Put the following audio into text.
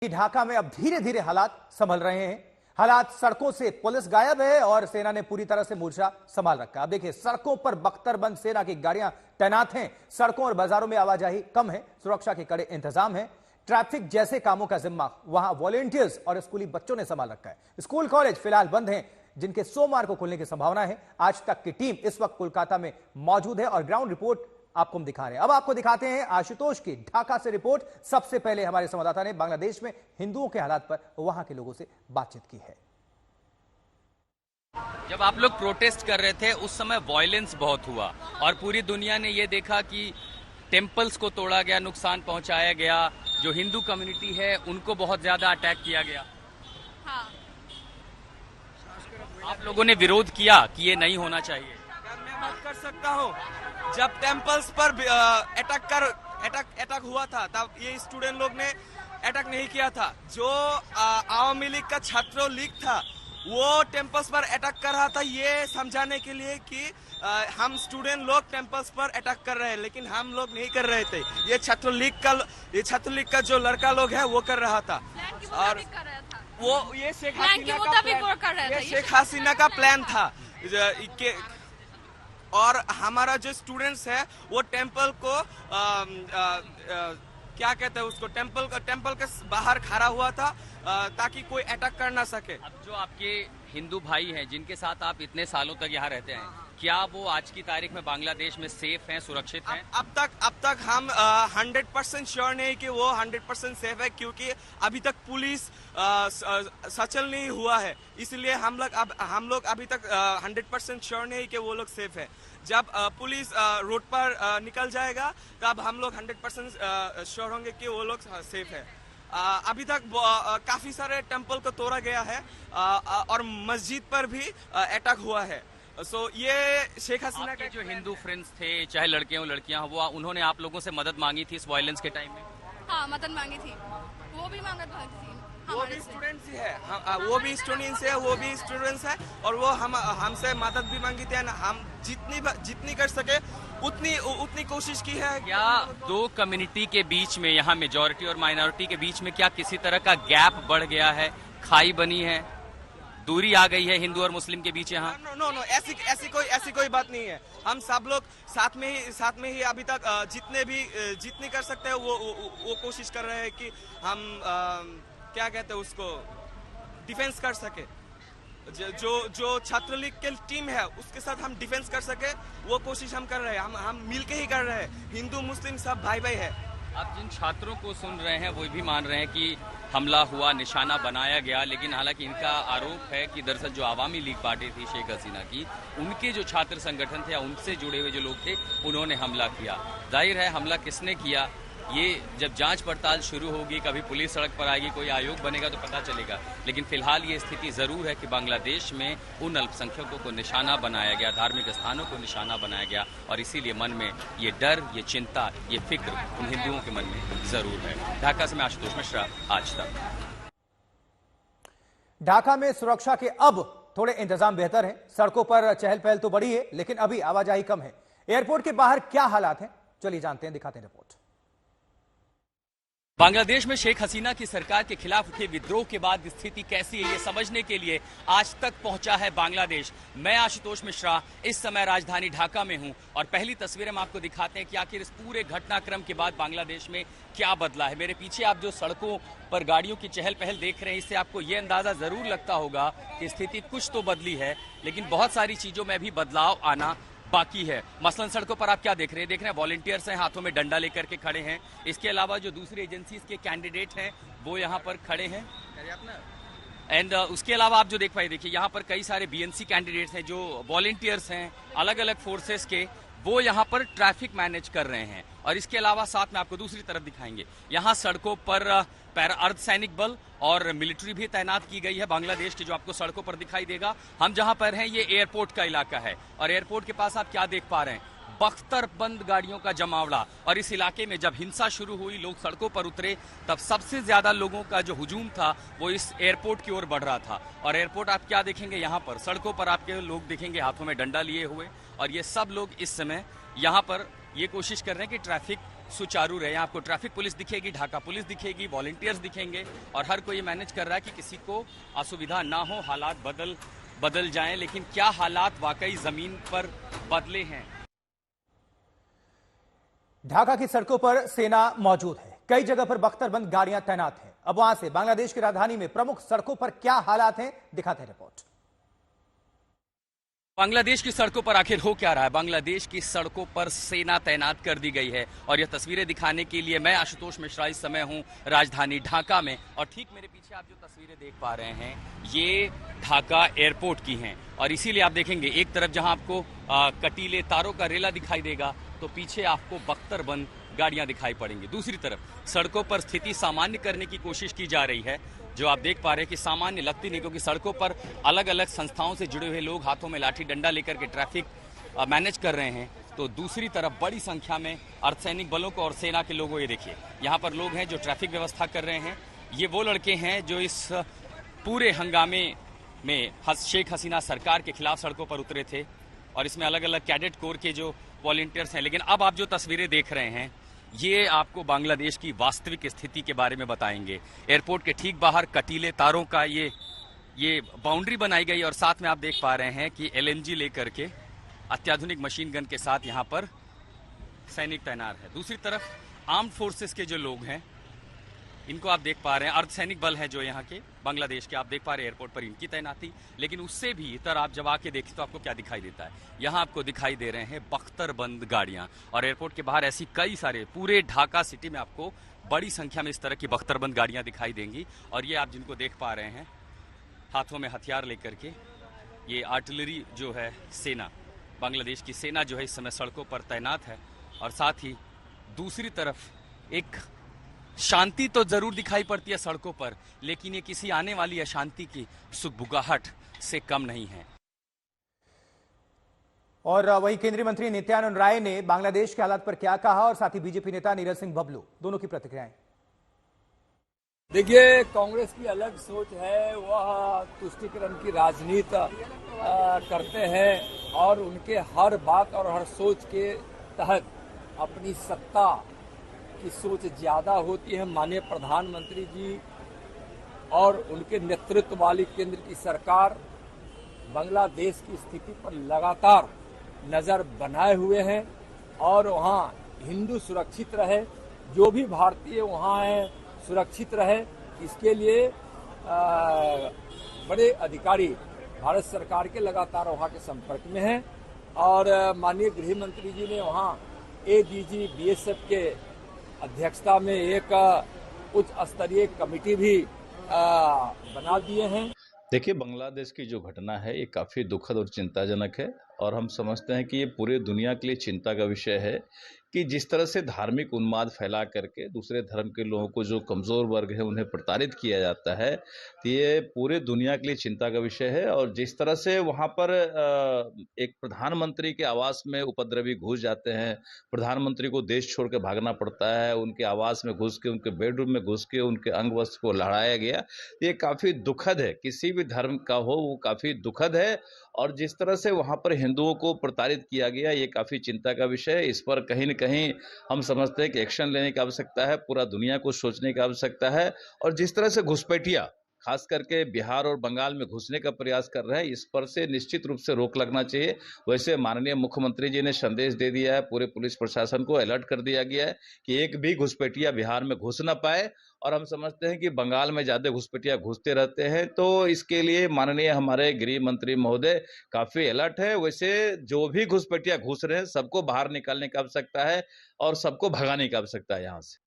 ढाका में अब धीरे धीरे हालात संभल रहे हैं। हालात सड़कों से पुलिस गायब है और सेना ने पूरी तरह से मोर्चा संभाल रखा है। अब देखिए, सड़कों पर बख्तरबंद सेना की गाड़ियां तैनात हैं। सड़कों और बाजारों में आवाजाही कम है। सुरक्षा के कड़े इंतजाम है। ट्रैफिक जैसे कामों का जिम्मा वहां वॉलेंटियर्स और स्कूली बच्चों ने संभाल रखा है। स्कूल कॉलेज फिलहाल बंद हैं, जिनके सोमवार को खुलने की संभावना है। आज तक की टीम इस वक्त कोलकाता में मौजूद है और ग्राउंड रिपोर्ट आपको हम दिखा रहे हैं। अब आपको दिखाते हैं आशुतोष की ढाका से रिपोर्ट। सबसे पहले हमारे संवाददाता ने बांग्लादेश में हिंदुओं के हालात पर वहां के लोगों से बातचीत की है। जब आप लोग प्रोटेस्ट कर रहे थे उस समय वायलेंस बहुत हुआ और पूरी दुनिया ने यह देखा कि टेम्पल्स को तोड़ा गया, नुकसान पहुंचाया गया, जो हिंदू कम्युनिटी है उनको बहुत ज्यादा अटैक किया गया। हाँ। आप लोगों ने विरोध किया कि ये नहीं होना चाहिए। मैं बात कर सकता हूँ, जब टेम्पल्स पर अटैक हुआ था तब ये स्टूडेंट लोग ने अटैक नहीं किया था। जो आवामी लीग का छात्र लीग था वो टेम्पल्स पर अटैक कर रहा था, ये समझाने के लिए कि हम स्टूडेंट लोग टेम्पल्स पर अटैक कर रहे हैं, लेकिन हम लोग नहीं कर रहे थे। ये छात्र लीग का जो लड़का लोग है वो कर रहा था। और वो ये शेख हसीना का प्लान था। और हमारा जो स्टूडेंट्स है वो टेम्पल को क्या कहते हैं उसको, टेम्पल के बाहर खड़ा हुआ था ताकि कोई अटैक कर ना सके। अब जो आपके हिंदू भाई हैं जिनके साथ आप इतने सालों तक यहाँ रहते हैं, क्या वो आज की तारीख में बांग्लादेश में सेफ हैं, सुरक्षित हैं? अब तक हम 100% श्योर नहीं कि वो 100% सेफ है, क्योंकि अभी तक पुलिस सचल नहीं हुआ है। इसलिए हम लोग अभी तक 100% श्योर नहीं कि वो लोग सेफ है। जब पुलिस रोड पर निकल जाएगा तब हम लोग 100% श्योर होंगे कि वो लोग सेफ है। अभी तक काफी सारे टेम्पल को तोड़ा गया है और मस्जिद पर भी अटैक हुआ है। ये शेख हसीना के जो हिंदू फ्रेंड्स थे, चाहे लड़के हो लड़कियां हो, वो उन्होंने आप लोगों से मदद मांगी थी इस वायलेंस के टाइम में? हाँ, मदद मांगी थी। वो भी थी। वो भी स्टूडेंट्स ही है। वो भी स्टूडेंट्स है और वो हमसे मदद भी मांगी थी। हम जितनी कर सके उतनी कोशिश की है। क्या दो कम्युनिटी के बीच में, यहाँ मेजॉरिटी और माइनॉरिटी के बीच में क्या किसी तरह का गैप बढ़ गया है, खाई बनी है, दूरी आ गई है हिंदू और मुस्लिम के बीच यहाँ? नो, ऐसी कोई बात नहीं है। हम सब लोग साथ में ही अभी तक जितनी कर सकते हैं वो कोशिश कर रहे हैं कि हम क्या कहते हैं उसको, डिफेंस कर सके। जो छात्र लीग के टीम है उसके साथ हम डिफेंस कर सके, वो कोशिश हम कर रहे हैं। हम मिलके ही कर रहे हैं। हिंदू मुस्लिम सब भाई भाई है। आप जिन छात्रों को सुन रहे हैं वो भी मान रहे हैं कि हमला हुआ, निशाना बनाया गया, लेकिन हालांकि इनका आरोप है कि दरअसल जो आवामी लीग पार्टी थी शेख हसीना की, उनके जो छात्र संगठन थे या उनसे जुड़े हुए जो लोग थे, उन्होंने हमला किया। जाहिर है हमला किसने किया, ये जब जांच पड़ताल शुरू होगी, कभी पुलिस सड़क पर आएगी, कोई आयोग बनेगा तो पता चलेगा। लेकिन फिलहाल ये स्थिति जरूर है कि बांग्लादेश में उन अल्पसंख्यकों को निशाना बनाया गया, धार्मिक स्थानों को निशाना बनाया गया और इसीलिए मन में ये डर, ये चिंता, ये फिक्र उन हिंदुओं के मन में जरूर है। ढाका से मैं आशुतोष मिश्रा, आज तक। ढाका में सुरक्षा के अब थोड़े इंतजाम बेहतर हैं। सड़कों पर चहल पहल तो बढ़ी है, लेकिन अभी आवाजाही कम है। एयरपोर्ट के बाहर क्या हालात हैं, चलिए जानते हैं, दिखाते हैं रिपोर्ट। बांग्लादेश में शेख हसीना की सरकार के खिलाफ उठे विद्रोह के बाद स्थिति कैसी है, ये समझने के लिए आज तक पहुंचा है बांग्लादेश। मैं आशुतोष मिश्रा इस समय राजधानी ढाका में हूं और पहली तस्वीरें हम आपको दिखाते हैं कि आखिर इस पूरे घटनाक्रम के बाद बांग्लादेश में क्या बदला है। मेरे पीछे आप जो सड़कों पर गाड़ियों की चहल पहल देख रहे हैं, इससे आपको ये अंदाजा जरूर लगता होगा कि स्थिति कुछ तो बदली है, लेकिन बहुत सारी चीजों में भी बदलाव आना बाकी है। मसलन सड़कों पर आप क्या देख रहे हैं, वॉलंटियर्स हैं, हाथों में डंडा लेकर के खड़े हैं। इसके अलावा जो दूसरी एजेंसीज के कैंडिडेट हैं वो यहाँ पर खड़े हैं। एंड उसके अलावा आप जो देख पाए, देखिए यहाँ पर कई सारे बीएनसी कैंडिडेट्स हैं, जो वॉलंटियर्स हैं अलग अलग फोर्सेस के, वो यहाँ पर ट्रैफिक मैनेज कर रहे हैं। और इसके अलावा साथ में आपको दूसरी तरफ दिखाएंगे, यहाँ सड़कों पर अर्धसैनिक बल और मिलिट्री भी तैनात की गई है बांग्लादेश की, जो आपको सड़कों पर दिखाई देगा। हम जहां पर हैं ये एयरपोर्ट का इलाका है और एयरपोर्ट के पास आप क्या देख पा रहे हैं, बख्तरबंद गाड़ियों का जमावड़ा। और इस इलाके में जब हिंसा शुरू हुई, लोग सड़कों पर उतरे, तब सबसे ज्यादा लोगों का जो हुजूम था वो इस एयरपोर्ट की ओर बढ़ रहा था। और एयरपोर्ट आप क्या देखेंगे, यहाँ पर सड़कों पर आपके लोग देखेंगे हाथों में डंडा लिए हुए, और ये सब लोग इस समय यहाँ पर ये कोशिश कर रहे हैं कि ट्रैफिक सुचारू रहे। आपको ट्रैफिक पुलिस दिखेगी, ढाका पुलिस दिखेगी, वॉलंटियर्स दिखेंगे और हर कोई मैनेज कर रहा है कि किसी को असुविधा ना हो, हालात बदल जाएं। लेकिन क्या हालात वाकई जमीन पर बदले हैं? ढाका की सड़कों पर सेना मौजूद है, कई जगह पर बख्तरबंद गाड़ियां तैनात हैं। अब वहां से बांग्लादेश की राजधानी में प्रमुख सड़कों पर क्या हालात हैं, दिखाते हैं रिपोर्ट। बांग्लादेश की सड़कों पर आखिर हो क्या रहा है? बांग्लादेश की सड़कों पर सेना तैनात कर दी गई है और यह तस्वीरें दिखाने के लिए मैं आशुतोष मिश्रा इस समय हूं राजधानी ढाका में। और ठीक मेरे पीछे आप जो तस्वीरें देख पा रहे हैं ये ढाका एयरपोर्ट की हैं और इसीलिए आप देखेंगे एक तरफ जहां आपको कटीले तारों का रेला दिखाई देगा तो पीछे आपको बख्तरबंद गाड़ियां दिखाई पड़ेंगी। दूसरी तरफ सड़कों पर स्थिति सामान्य करने की कोशिश की जा रही है, जो आप देख पा रहे हैं कि सामान्य लगती नहीं, क्योंकि सड़कों पर अलग अलग संस्थाओं से जुड़े हुए लोग हाथों में लाठी डंडा लेकर के ट्रैफिक मैनेज कर रहे हैं। तो दूसरी तरफ बड़ी संख्या में अर्धसैनिक बलों को और सेना के लोगों, ये देखिए यहाँ पर लोग हैं जो ट्रैफिक व्यवस्था कर रहे हैं। ये वो लड़के हैं जो इस पूरे हंगामे में शेख हसीना सरकार के खिलाफ सड़कों पर उतरे थे और इसमें अलग अलग कैडेट कोर के जो वॉलंटियर्स हैं। लेकिन अब आप जो तस्वीरें देख रहे हैं ये आपको बांग्लादेश की वास्तविक स्थिति के बारे में बताएंगे। एयरपोर्ट के ठीक बाहर कटीले तारों का ये बाउंड्री बनाई गई और साथ में आप देख पा रहे हैं कि एलएनजी लेकर के अत्याधुनिक मशीन गन के साथ यहाँ पर सैनिक तैनात है। दूसरी तरफ आर्म्ड फोर्सेस के जो लोग हैं इनको आप देख पा रहे हैं, अर्धसैनिक बल है जो यहाँ के बांग्लादेश के, आप देख पा रहे हैं एयरपोर्ट पर इनकी तैनाती। लेकिन उससे भी इतर आप जब आके देखें तो आपको क्या दिखाई देता है? यहाँ आपको दिखाई दे रहे हैं बख्तरबंद गाड़ियाँ और एयरपोर्ट के बाहर ऐसी कई सारे, पूरे ढाका सिटी में आपको बड़ी संख्या में इस तरह की बख्तरबंद गाड़ियाँ दिखाई देंगी। और ये आप जिनको देख पा रहे हैं हाथों में हथियार लेकर के, ये आर्टिलरी जो है सेना, बांग्लादेश की सेना जो है इस समय सड़कों पर तैनात है। और साथ ही दूसरी तरफ एक शांति तो जरूर दिखाई पड़ती है सड़कों पर, लेकिन ये किसी आने वाली अशांति की सुगबुगाहट से कम नहीं है। और वहीं केंद्रीय मंत्री नित्यानंद राय ने बांग्लादेश के हालात पर क्या कहा और साथ ही बीजेपी नेता नीरज सिंह बबलू दोनों की प्रतिक्रियाएं। देखिए, कांग्रेस की अलग सोच है, वह तुष्टीकरण की राजनीति करते हैं और उनके हर बात और हर सोच के तहत अपनी सत्ता की सोच ज्यादा होती है। माननीय प्रधानमंत्री जी और उनके नेतृत्व वाली केंद्र की सरकार बांग्लादेश की स्थिति पर लगातार नजर बनाए हुए हैं और वहाँ हिंदू सुरक्षित रहे, जो भी भारतीय वहाँ है सुरक्षित रहे, इसके लिए बड़े अधिकारी भारत सरकार के लगातार वहाँ के संपर्क में हैं। और माननीय गृह मंत्री जी ने वहाँ एडीजी बीएसएफ के अध्यक्षता में एक उच्च स्तरीय कमेटी भी बना दिए हैं। देखिए, बांग्लादेश की जो घटना है ये काफ़ी दुखद और चिंताजनक है और हम समझते हैं कि ये पूरे दुनिया के लिए चिंता का विषय है कि जिस तरह से धार्मिक उन्माद फैला करके दूसरे धर्म के लोगों को, जो कमज़ोर वर्ग है, उन्हें प्रताड़ित किया जाता है, तो ये पूरे दुनिया के लिए चिंता का विषय है। और जिस तरह से वहाँ पर एक प्रधानमंत्री के आवास में उपद्रवी घुस जाते हैं, प्रधानमंत्री को देश छोड़ के भागना पड़ता है, उनके आवास में घुस के, उनके बेडरूम में घुस के उनके अंग वस्त्र को लड़ाया गया, ये काफ़ी दुखद है। किसी भी धर्म का हो वो काफ़ी दुखद है। और जिस तरह से वहाँ पर हिंदुओं को प्रताड़ित किया गया, ये काफ़ी चिंता का विषय है। इस पर कहीं न कहीं हम समझते हैं कि एक्शन लेने की आवश्यकता है, पूरा दुनिया को सोचने की आवश्यकता है। और जिस तरह से घुसपैठिया खास करके बिहार और बंगाल में घुसने का प्रयास कर रहे हैं, इस पर से निश्चित रूप से रोक लगना चाहिए। वैसे माननीय मुख्यमंत्री जी ने संदेश दे दिया है, पूरे पुलिस प्रशासन को अलर्ट कर दिया गया है कि एक भी घुसपैठिया बिहार में घुस न पाए। और हम समझते हैं कि बंगाल में ज्यादा घुसपैठिया घुसते रहते हैं, तो इसके लिए माननीय हमारे गृह मंत्री महोदय काफी अलर्ट है। वैसे जो भी घुसपैठिया घुस रहे हैं सबको बाहर निकालने की आवश्यकता है और सबको भगाने की आवश्यकता है यहाँ से।